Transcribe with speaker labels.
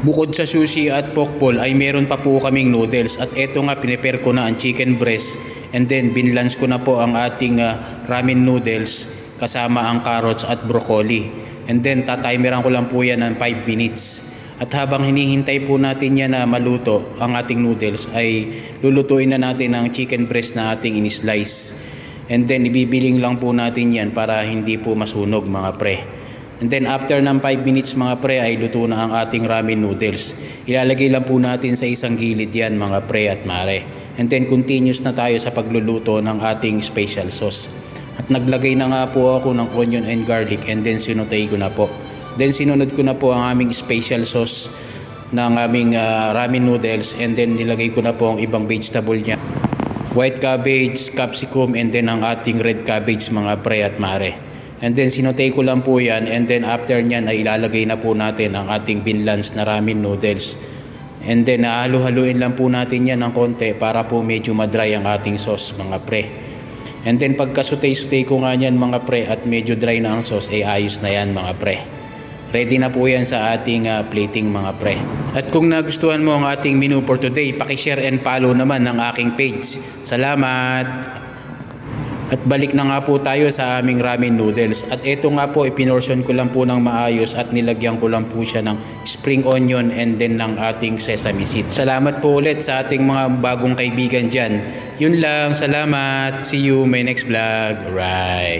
Speaker 1: Bukod sa sushi at pokpol ay meron pa po kaming noodles at eto nga pinipare ko na ang chicken breast and then binlance ko na po ang ating ramen noodles kasama ang carrots at broccoli and then tatimeran ko lang po yan ng 5 minutes at habang hinihintay po natin yan na maluto ang ating noodles ay lulutuin na natin ang chicken breast na ating in-slice and then ibibiling lang po natin yan para hindi po masunog mga pre. And then after ng 5 minutes mga pre ay luto na ang ating ramen noodles. Ilalagay lang po natin sa isang gilid yan mga pre at mare. And then continuous na tayo sa pagluluto ng ating special sauce. At naglagay na nga po ako ng onion and garlic and then sinutay ko na po. Then sinunod ko na po ang aming special sauce ng aming ramen noodles and then nilagay ko na po ang ibang vegetable niya. White cabbage, capsicum and then ang ating red cabbage mga pre at mare. And then sinutay ko lang po yan and then after nyan ay ilalagay na po natin ang ating binlance na ramen noodles. And then halu-haluin lang po natin yan ng konti para po medyo madry ang ating sauce mga pre. And then pagkasutay-sutay ko nga yan mga pre at medyo dry na ang sauce ay ayos na yan mga pre. Ready na po yan sa ating plating mga pre. At kung nagustuhan mo ang ating menu for today, pakishare and follow naman ng aking page. Salamat! At balik na nga po tayo sa aming ramen noodles. At ito nga po, ipinortion ko lang po ng maayos at nilagyan ko lang po siya ng spring onion and then ng ating sesame seed. Salamat po ulit sa ating mga bagong kaibigan dyan. Yun lang, salamat. See you my next vlog. Alright.